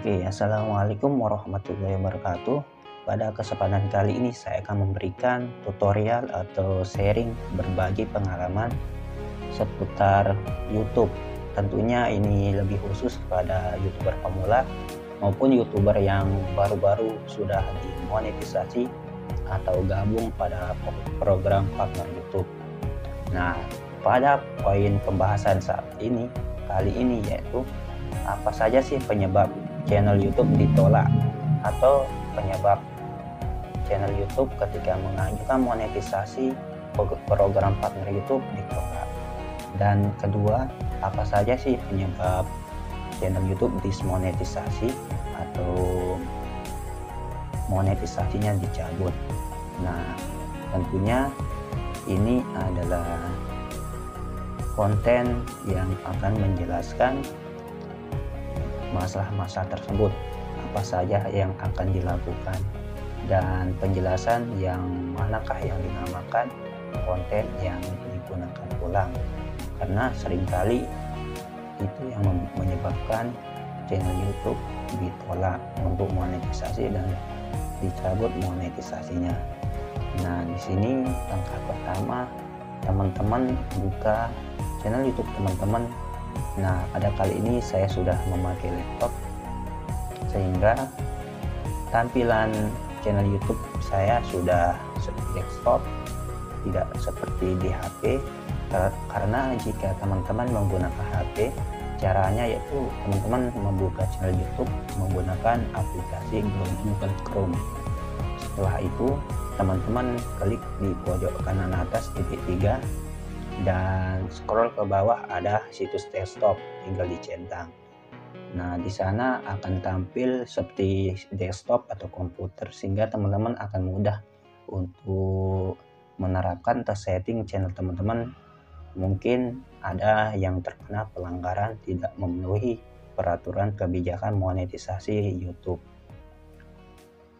Oke, assalamualaikum warahmatullahi wabarakatuh. Pada kesempatan kali ini saya akan memberikan tutorial atau sharing berbagi pengalaman seputar YouTube. Tentunya ini lebih khusus pada YouTuber pemula maupun YouTuber yang baru-baru sudah dimonetisasi atau gabung pada program partner YouTube. Nah, pada poin pembahasan kali ini yaitu apa saja sih penyebab channel YouTube ditolak atau penyebab channel YouTube ketika mengajukan monetisasi program partner YouTube ditolak. Dan kedua, apa saja sih penyebab channel YouTube dismonetisasi atau monetisasinya dicabut. Nah, tentunya ini adalah konten yang akan menjelaskan masalah-masalah tersebut, apa saja yang akan dilakukan, dan penjelasan yang manakah yang dinamakan konten yang digunakan ulang, karena seringkali itu yang menyebabkan channel YouTube ditolak untuk monetisasi dan dicabut monetisasinya. Nah, di sini langkah pertama, teman-teman buka channel YouTube teman-teman. Nah, pada kali ini saya sudah memakai laptop sehingga tampilan channel YouTube saya sudah seperti desktop, tidak seperti di HP. Karena jika teman-teman menggunakan HP, caranya yaitu teman-teman membuka channel YouTube menggunakan aplikasi Google Chrome. Setelah itu teman-teman klik di pojok kanan atas titik 3 dan scroll ke bawah ada situs desktop, tinggal dicentang. Nah, di sana akan tampil seperti desktop atau komputer sehingga teman-teman akan mudah untuk menerapkan setting channel teman-teman. Mungkin ada yang terkena pelanggaran tidak memenuhi peraturan kebijakan monetisasi YouTube.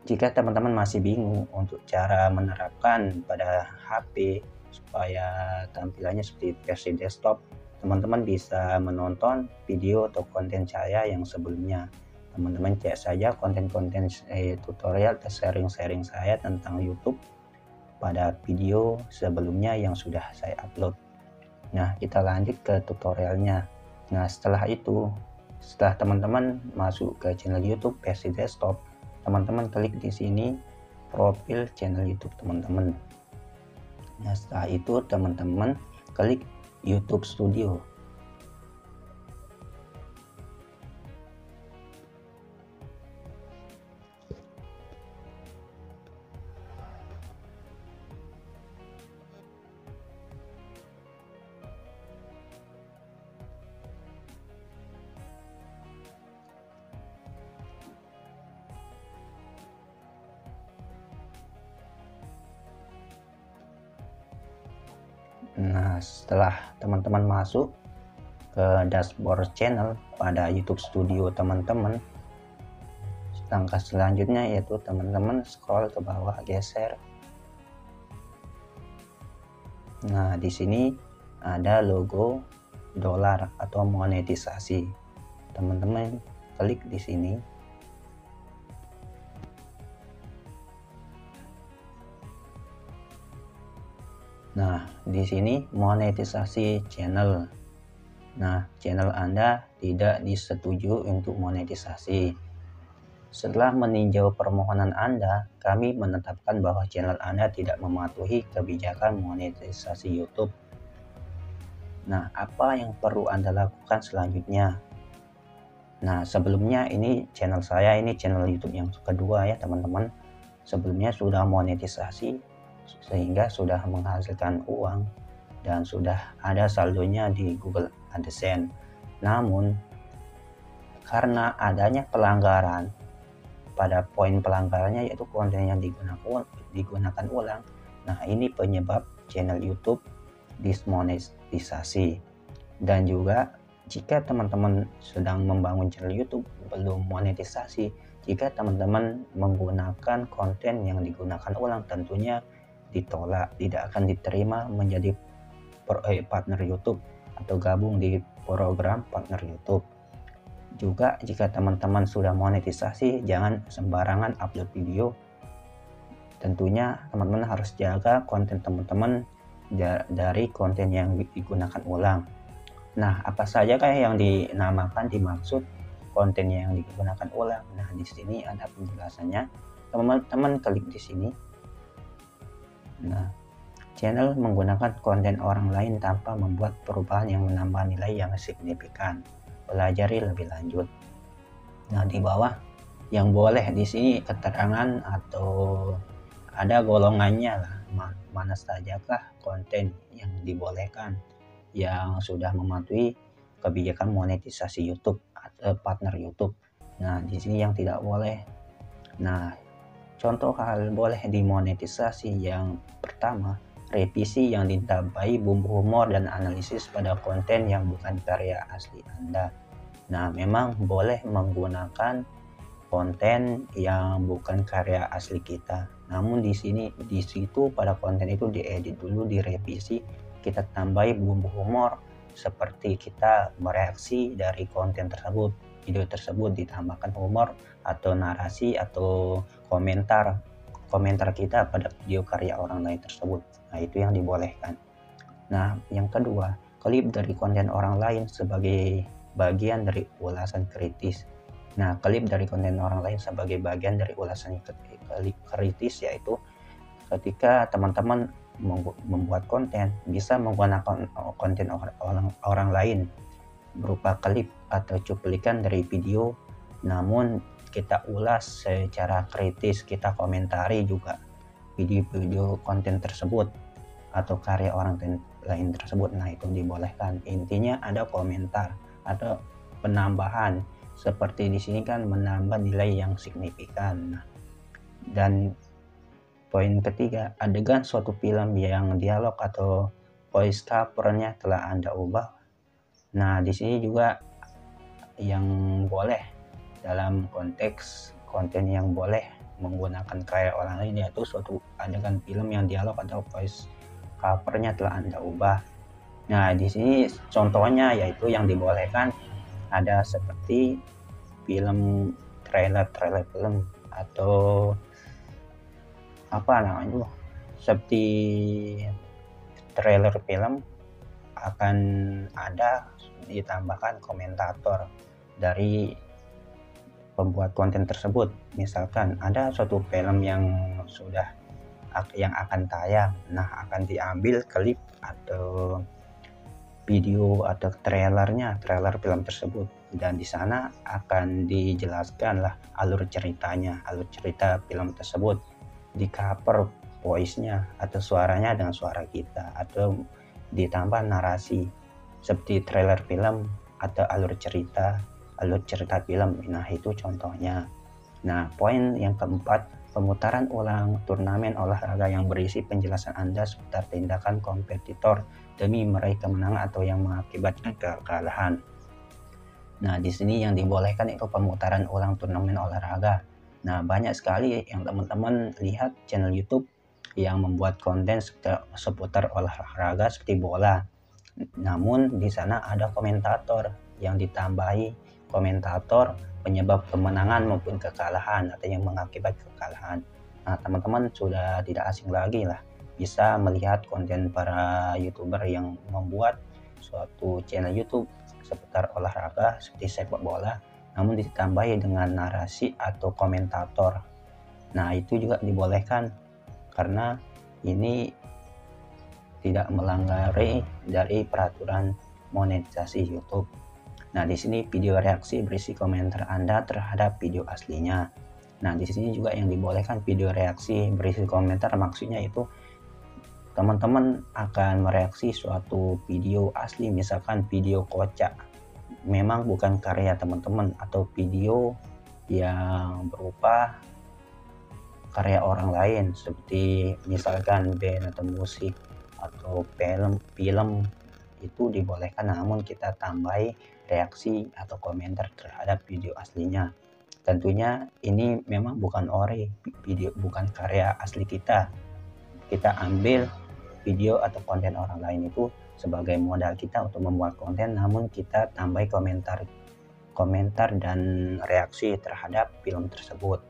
Jika teman-teman masih bingung untuk cara menerapkan pada HP supaya tampilannya seperti versi desktop, teman-teman bisa menonton video atau konten saya yang sebelumnya. Teman-teman cek saja konten-konten tutorial atau sharing-sharing saya tentang YouTube pada video sebelumnya yang sudah saya upload. Nah, kita lanjut ke tutorialnya. Nah, setelah teman-teman masuk ke channel YouTube versi desktop, teman-teman klik di sini profil channel YouTube teman-teman. Nah, setelah itu teman-teman klik YouTube Studio. Nah, setelah teman-teman masuk ke dashboard channel pada YouTube Studio teman-teman, langkah selanjutnya yaitu teman-teman scroll ke bawah, geser. Nah, di sini ada logo dolar atau monetisasi. Teman-teman klik di sini. Nah, di sini monetisasi channel. Nah, channel Anda tidak disetujui untuk monetisasi. Setelah meninjau permohonan Anda, kami menetapkan bahwa channel Anda tidak mematuhi kebijakan monetisasi YouTube. Nah, apa yang perlu Anda lakukan selanjutnya? Nah, sebelumnya ini channel saya, ini channel YouTube yang kedua ya teman-teman. Sebelumnya sudah monetisasi sehingga sudah menghasilkan uang dan sudah ada saldonya di Google AdSense. Namun karena adanya pelanggaran, pada poin pelanggarannya yaitu konten yang digunakan ulang. Nah, ini penyebab channel YouTube dismonetisasi. Dan juga jika teman-teman sedang membangun channel YouTube belum monetisasi, jika teman-teman menggunakan konten yang digunakan ulang, tentunya ditolak, tidak akan diterima menjadi partner YouTube atau gabung di program partner YouTube. Juga jika teman-teman sudah monetisasi, jangan sembarangan upload video. Tentunya teman-teman harus jaga konten teman-teman dari konten yang digunakan ulang. Nah, apa saja kayak yang dimaksud konten yang digunakan ulang? Nah, di sini ada penjelasannya. Teman-teman klik di sini. Nah, channel menggunakan konten orang lain tanpa membuat perubahan yang menambah nilai yang signifikan. Pelajari lebih lanjut. Nah, di bawah yang boleh di sini keterangan atau ada golongannya lah, mana sajakah konten yang dibolehkan yang sudah mematuhi kebijakan monetisasi YouTube atau partner YouTube. Nah, di sini yang tidak boleh. Nah, contoh hal boleh dimonetisasi yang pertama, revisi yang ditambahi bumbu humor dan analisis pada konten yang bukan karya asli Anda. Nah, memang boleh menggunakan konten yang bukan karya asli kita. Namun di situ pada konten itu diedit dulu, direvisi, kita tambahi bumbu humor seperti kita bereaksi dari konten tersebut. Video tersebut ditambahkan humor atau narasi atau komentar kita pada video karya orang lain tersebut. Nah, itu yang dibolehkan. Nah, yang kedua, klip dari konten orang lain sebagai bagian dari ulasan kritis. Nah, klip dari konten orang lain sebagai bagian dari ulasan kritis yaitu ketika teman-teman membuat konten bisa menggunakan konten orang lain berupa klip atau cuplikan dari video, namun kita ulas secara kritis, kita komentari juga video-video konten tersebut atau karya orang lain tersebut. Nah, itu dibolehkan. Intinya ada komentar, ada penambahan seperti di sini kan menambah nilai yang signifikan. Nah, dan poin ketiga, adegan suatu film yang dialog atau voice covernya telah Anda ubah. Nah, di sini juga yang boleh dalam konteks konten yang boleh menggunakan karya orang lain yaitu suatu adegan film yang dialog atau voice covernya telah Anda ubah. Nah, di sini contohnya yaitu yang dibolehkan ada seperti film trailer film atau apa namanya, seperti trailer film akan ada ditambahkan komentator dari pembuat konten tersebut. Misalkan ada suatu film yang akan tayang, nah akan diambil klip atau video atau trailer film tersebut, dan di sana akan dijelaskan lah alur cerita film tersebut, di cover voice-nya atau suaranya dengan suara kita, atau ditambah narasi seperti trailer film atau alur cerita film. Nah, itu contohnya. Nah, poin yang keempat, pemutaran ulang turnamen olahraga yang berisi penjelasan Anda seputar tindakan kompetitor demi meraih kemenangan atau yang mengakibatkan kekalahan. Nah, di sini yang dibolehkan itu pemutaran ulang turnamen olahraga. Nah, banyak sekali yang teman-teman lihat channel YouTube yang membuat konten seputar olahraga seperti bola. Namun di sana ada komentator yang ditambahi komentator penyebab kemenangan maupun kekalahan atau yang mengakibat kekalahan. Nah, teman-teman sudah tidak asing lagi lah bisa melihat konten para YouTuber yang membuat suatu channel YouTube seputar olahraga seperti sepak bola, namun ditambahi dengan narasi atau komentator. Nah, itu juga dibolehkan karena ini tidak melanggar dari peraturan monetisasi YouTube. Nah, di sini video reaksi berisi komentar Anda terhadap video aslinya. Nah, di sini juga yang dibolehkan video reaksi berisi komentar, maksudnya itu teman-teman akan mereaksi suatu video asli, misalkan video kocak, memang bukan karya teman-teman, atau video yang berupa karya orang lain seperti misalkan band atau musik atau film itu dibolehkan, namun kita tambahi reaksi atau komentar terhadap video aslinya. Tentunya ini memang bukan video, bukan karya asli kita ambil video atau konten orang lain itu sebagai modal kita untuk membuat konten, namun kita tambahi komentar komentar dan reaksi terhadap film tersebut.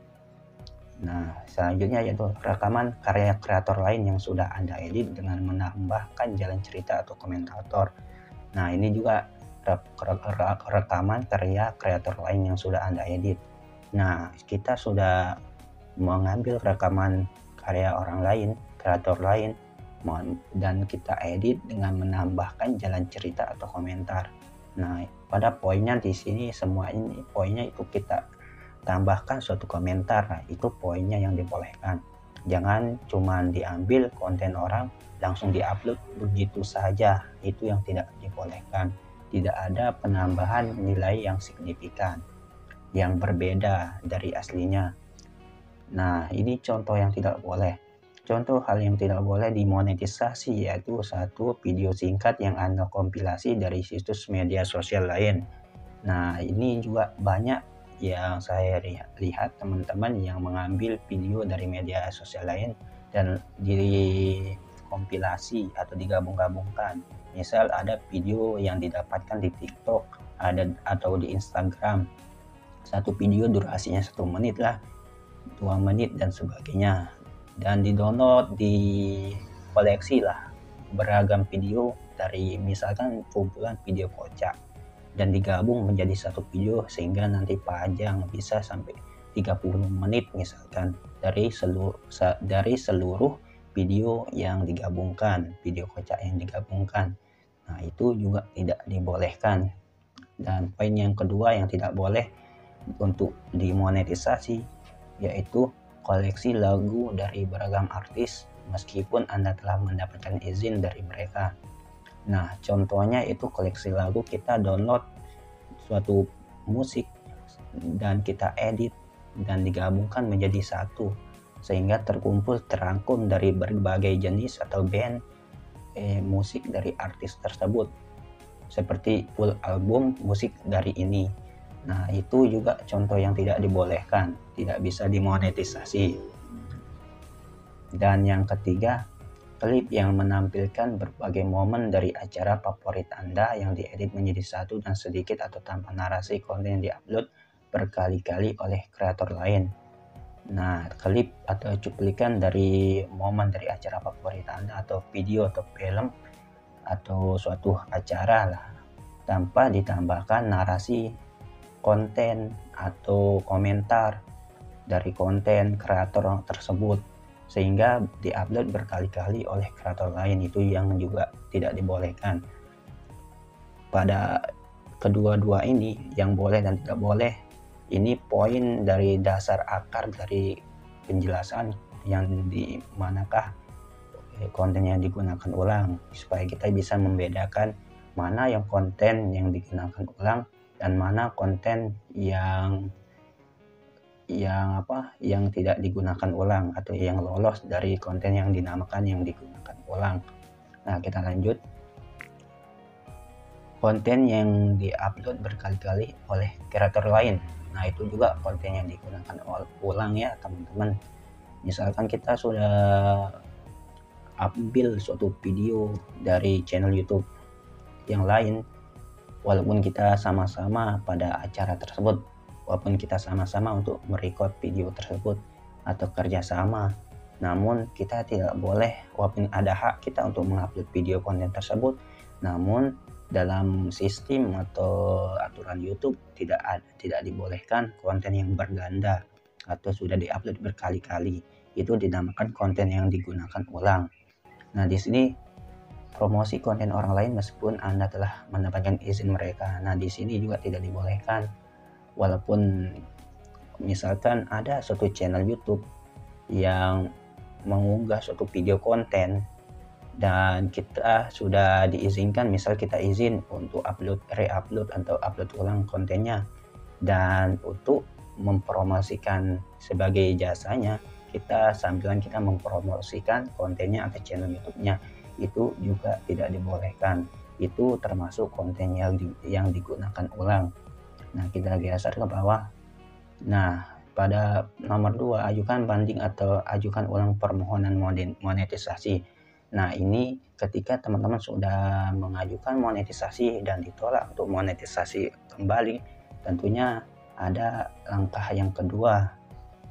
Nah, selanjutnya yaitu rekaman karya kreator lain yang sudah Anda edit dengan menambahkan jalan cerita atau komentator. Nah, ini juga rekaman karya kreator lain yang sudah Anda edit. Nah, kita sudah mengambil rekaman karya orang lain, kreator lain, dan kita edit dengan menambahkan jalan cerita atau komentar. Nah, pada poinnya di sini semua ini poinnya itu kita tambahkan suatu komentar. Nah, itu poinnya yang dibolehkan. Jangan cuma diambil konten orang langsung diupload begitu saja, itu yang tidak dibolehkan. Tidak ada penambahan nilai yang signifikan, yang berbeda dari aslinya. Nah, ini contoh yang tidak boleh. Contoh hal yang tidak boleh dimonetisasi yaitu satu video singkat yang Anda kompilasi dari situs media sosial lain. Nah, ini juga banyak yang saya lihat teman-teman yang mengambil video dari media sosial lain dan dikompilasi atau digabung-gabungkan. Misal ada video yang didapatkan di TikTok atau di Instagram, satu video durasinya 1 menit lah, 2 menit dan sebagainya, dan di-download, di koleksi lah beragam video dari misalkan kumpulan video kocak dan digabung menjadi satu video sehingga nanti panjang bisa sampai 30 menit misalkan dari seluruh video yang digabungkan, video kocak yang digabungkan. Nah, itu juga tidak dibolehkan. Dan poin yang kedua yang tidak boleh untuk dimonetisasi yaitu koleksi lagu dari beragam artis meskipun Anda telah mendapatkan izin dari mereka. Nah, contohnya itu koleksi lagu, kita download suatu musik dan kita edit dan digabungkan menjadi satu sehingga terangkum dari berbagai jenis atau band musik dari artis tersebut seperti full album musik dari ini. Nah, itu juga contoh yang tidak dibolehkan, tidak bisa dimonetisasi. Dan yang ketiga, klip yang menampilkan berbagai momen dari acara favorit Anda yang diedit menjadi satu dan sedikit atau tanpa narasi konten yang diupload berkali-kali oleh kreator lain. Nah, klip atau cuplikan dari momen dari acara favorit Anda atau video atau film atau suatu acara lah tanpa ditambahkan narasi konten atau komentar dari konten kreator tersebut sehingga diupload berkali-kali oleh kreator lain, itu yang juga tidak dibolehkan. Pada kedua-dua ini yang boleh dan tidak boleh, ini poin dari dasar akar dari penjelasan yang di manakah konten yang digunakan ulang supaya kita bisa membedakan mana yang konten yang digunakan ulang dan mana konten yang tidak digunakan ulang atau yang lolos dari konten yang dinamakan yang digunakan ulang. Nah, kita lanjut. Konten yang diupload berkali-kali oleh kreator lain. Nah, itu juga konten yang digunakan ulang ya, teman-teman. Misalkan kita sudah ambil suatu video dari channel YouTube yang lain, walaupun kita sama-sama pada acara tersebut, walaupun kita sama-sama untuk merecord video tersebut atau kerjasama, namun kita tidak boleh, walaupun ada hak kita untuk mengupload video konten tersebut, namun dalam sistem atau aturan YouTube tidak dibolehkan konten yang berganda atau sudah diupload berkali-kali. Itu dinamakan konten yang digunakan ulang. Nah, di sini promosi konten orang lain meskipun Anda telah mendapatkan izin mereka. Nah, di sini juga tidak dibolehkan. Walaupun misalkan ada suatu channel YouTube yang mengunggah suatu video konten dan kita sudah diizinkan, misal kita izin untuk re-upload atau upload ulang kontennya, dan untuk mempromosikan sebagai jasanya, kita sambilan kita mempromosikan kontennya atau channel YouTube-nya, itu juga tidak dibolehkan. Itu termasuk konten yang digunakan ulang. Nah, kita geser ke bawah. Nah, pada nomor 2, ajukan banding atau ajukan ulang permohonan monetisasi. Nah, ini ketika teman-teman sudah mengajukan monetisasi dan ditolak untuk monetisasi kembali, tentunya ada langkah yang kedua,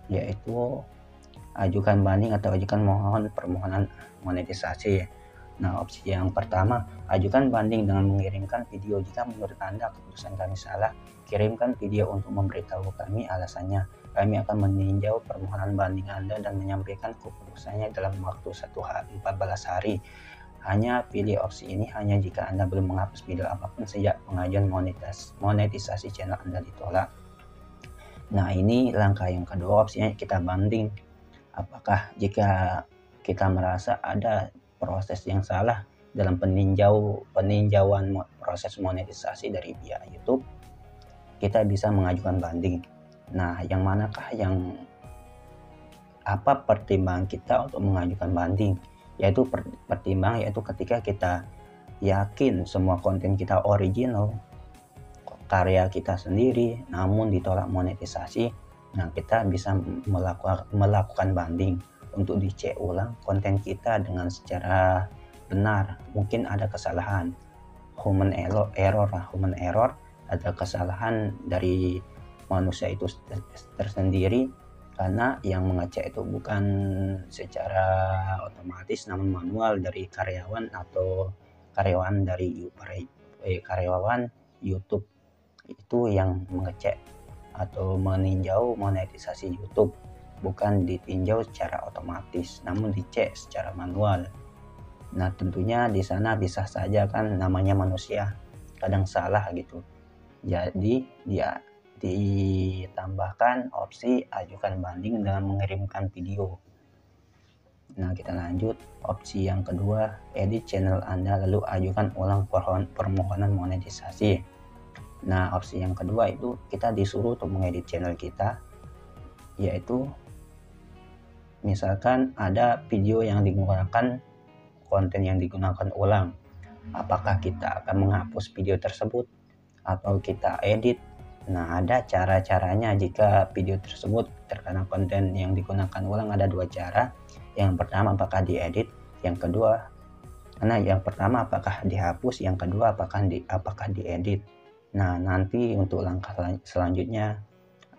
yaitu ajukan banding atau ajukan permohonan monetisasi. Nah, opsi yang pertama, ajukan banding dengan mengirimkan video. Jika menurut Anda keputusan kami salah, kirimkan video untuk memberitahu kami alasannya. Kami akan meninjau permohonan banding Anda dan menyampaikan keputusannya dalam waktu 14 hari. Hanya pilih opsi ini hanya jika Anda belum menghapus video apapun sejak pengajuan monetisasi channel Anda ditolak. Nah, ini langkah yang kedua, opsinya kita banding. Apakah jika kita merasa ada proses yang salah dalam peninjauan proses monetisasi dari pihak YouTube, kita bisa mengajukan banding. Nah, yang manakah apa pertimbangan kita untuk mengajukan banding? Yaitu pertimbangan yaitu ketika kita yakin semua konten kita original, karya kita sendiri, namun ditolak monetisasi, nah kita bisa melakukan banding untuk dicek ulang konten kita dengan secara benar. Mungkin ada kesalahan, human error, ada kesalahan dari manusia itu tersendiri, karena yang mengecek itu bukan secara otomatis namun manual dari karyawan YouTube itu yang mengecek atau meninjau monetisasi YouTube, bukan ditinjau secara otomatis namun dicek secara manual. Nah, tentunya di sana bisa saja kan, namanya manusia kadang salah gitu. Jadi dia ditambahkan opsi ajukan banding dengan mengirimkan video. Nah, kita lanjut opsi yang kedua, edit channel Anda lalu ajukan ulang permohonan monetisasi. Nah, opsi yang kedua itu kita disuruh untuk mengedit channel kita, yaitu misalkan ada video yang digunakan, konten yang digunakan ulang, apakah kita akan menghapus video tersebut atau kita edit. Nah, ada cara-caranya jika video tersebut terkena konten yang digunakan ulang. Ada dua cara. Yang pertama apakah diedit, yang kedua apakah dihapus, yang kedua apakah diedit. Nah, nanti untuk langkah selanjutnya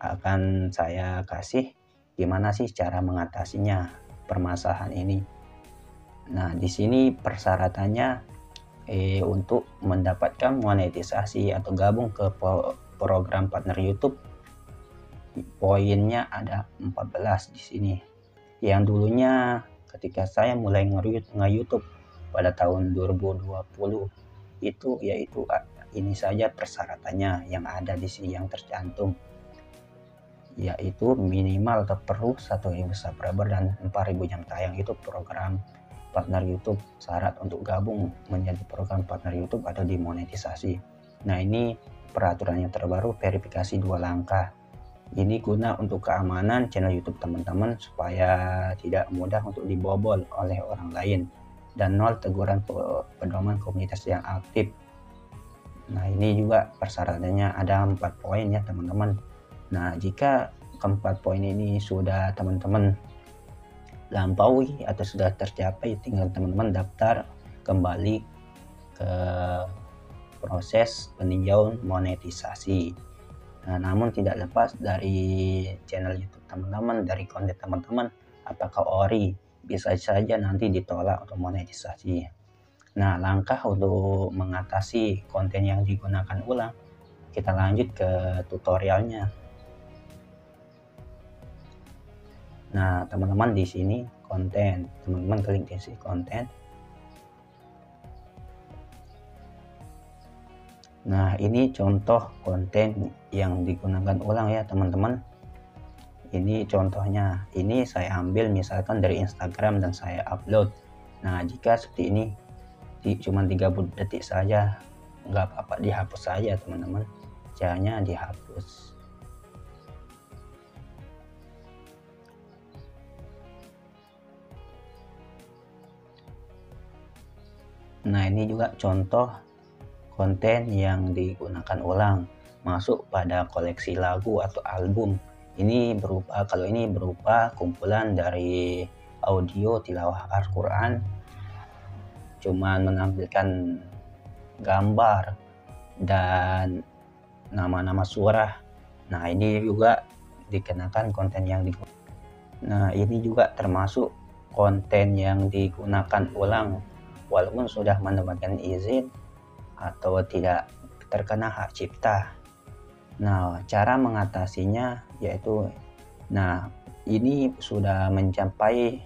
akan saya kasih gimana sih cara mengatasinya permasalahan ini. Nah, di sini persyaratannya untuk mendapatkan monetisasi atau gabung ke program partner YouTube, poinnya ada 14 di sini. Yang dulunya ketika saya mulai nge-YouTube pada tahun 2020 itu, yaitu ini saja persyaratannya yang ada di sini yang tercantum, yaitu minimal atau perlu 1.000 subscriber dan 4.000 jam tayang. Itu program partner YouTube, syarat untuk gabung menjadi program partner YouTube atau dimonetisasi. Nah, ini peraturan yang terbaru, verifikasi 2 langkah. Ini guna untuk keamanan channel YouTube teman-teman supaya tidak mudah untuk dibobol oleh orang lain, dan 0 teguran pedoman komunitas yang aktif. Nah, ini juga persyaratannya ada 4 poin ya teman-teman. Nah, jika keempat poin ini sudah teman-teman lampaui atau sudah tercapai, tinggal teman-teman daftar kembali ke proses peninjauan monetisasi. Nah, namun tidak lepas dari channel YouTube teman-teman, dari konten teman-teman, apakah ori, bisa saja nanti ditolak untuk monetisasi. Nah, langkah untuk mengatasi konten yang digunakan ulang, kita lanjut ke tutorialnya. Nah, teman-teman di sini konten, teman-teman klik di sini konten. Nah, ini contoh konten yang digunakan ulang ya teman-teman. Ini contohnya, ini saya ambil misalkan dari Instagram dan saya upload. Nah, jika seperti ini cuma 30 detik saja, nggak apa-apa, dihapus saja teman-teman, caranya dihapus. Nah, ini juga contoh konten yang digunakan ulang, masuk pada koleksi lagu atau album. Kalau ini berupa kumpulan dari audio tilawah Al-Quran, cuman menampilkan gambar dan nama-nama surah. Nah, ini juga dikenakan konten yang digunakan. Nah, ini juga termasuk konten yang digunakan ulang walaupun sudah mendapatkan izin atau tidak terkena hak cipta. Nah, cara mengatasinya yaitu, nah ini sudah mencapai,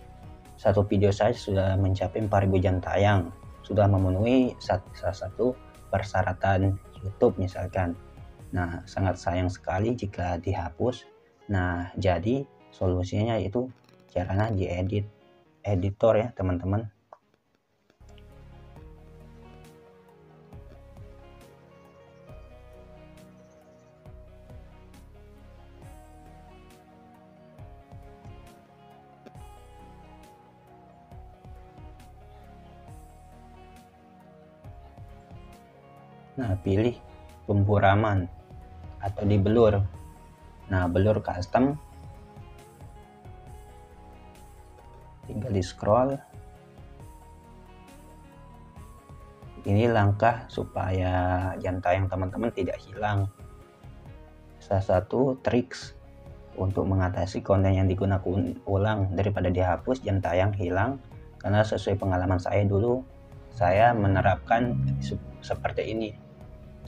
satu video saya sudah mencapai 4.000 jam tayang, sudah memenuhi salah satu persyaratan YouTube misalkan. Nah, sangat sayang sekali jika dihapus. Nah, jadi solusinya itu caranya diedit editor ya teman-teman. Nah, pilih pemburaman atau di blur. Nah, blur custom, tinggal di scroll. Ini langkah supaya jam tayang teman-teman tidak hilang. Salah satu triks untuk mengatasi konten yang digunakan ulang daripada dihapus jam tayang hilang, karena sesuai pengalaman saya dulu, saya menerapkan seperti ini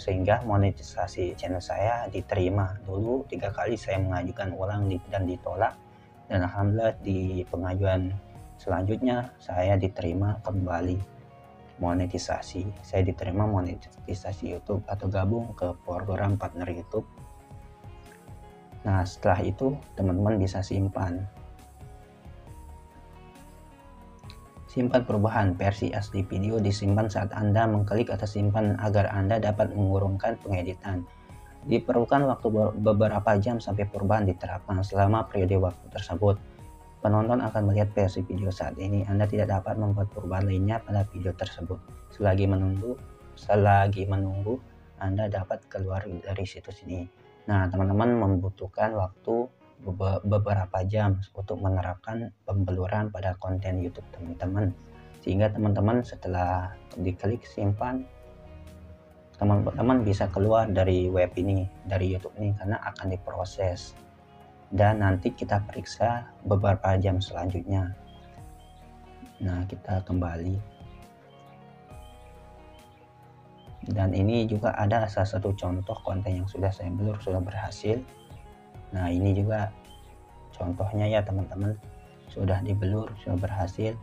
sehingga monetisasi channel saya diterima. Dulu 3 kali saya mengajukan ulang dan ditolak, dan alhamdulillah di pengajuan selanjutnya saya diterima kembali monetisasi. Saya diterima monetisasi YouTube atau gabung ke program partner YouTube. Nah, setelah itu teman-teman bisa simpan perubahan. Versi asli video disimpan saat Anda mengklik atas simpan agar Anda dapat mengurungkan pengeditan. Diperlukan waktu beberapa jam sampai perubahan diterapkan. Selama periode waktu tersebut, penonton akan melihat versi video saat ini. Anda tidak dapat membuat perubahan lainnya pada video tersebut. Selagi menunggu, Anda dapat keluar dari situs ini. Nah, teman-teman membutuhkan waktu beberapa jam untuk menerapkan pemblokiran pada konten YouTube teman-teman, sehingga teman-teman setelah diklik simpan, teman-teman bisa keluar dari web ini, dari YouTube ini, karena akan diproses dan nanti kita periksa beberapa jam selanjutnya. Nah, kita kembali, dan ini juga ada salah satu contoh konten yang sudah saya blur, sudah berhasil. Nah, ini juga contohnya ya teman-teman, sudah di blur, sudah berhasil.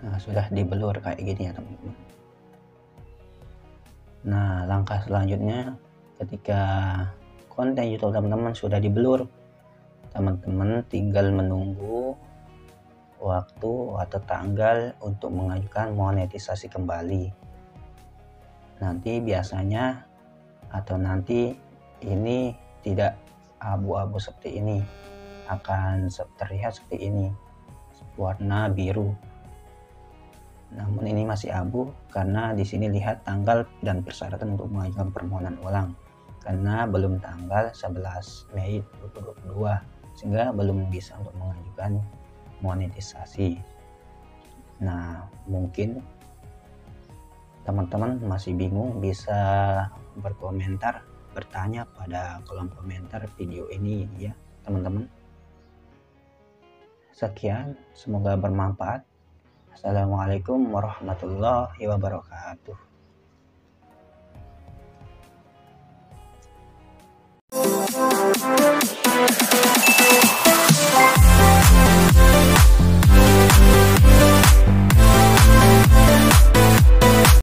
Nah, sudah di blur kayak gini ya teman-teman. Nah, langkah selanjutnya ketika konten YouTube teman-teman sudah di blur, teman-teman tinggal menunggu waktu atau tanggal untuk mengajukan monetisasi kembali. Nanti biasanya atau nanti ini tidak abu-abu seperti ini, akan terlihat seperti ini, warna biru. Namun ini masih abu karena di sini lihat tanggal dan persyaratan untuk mengajukan permohonan ulang, karena belum tanggal 11 Mei 2022, sehingga belum bisa untuk mengajukan monetisasi. Nah, mungkin teman-teman masih bingung, bisa berkomentar, bertanya pada kolom komentar video ini ya teman-teman. Sekian, semoga bermanfaat. Assalamualaikum warahmatullahi wabarakatuh.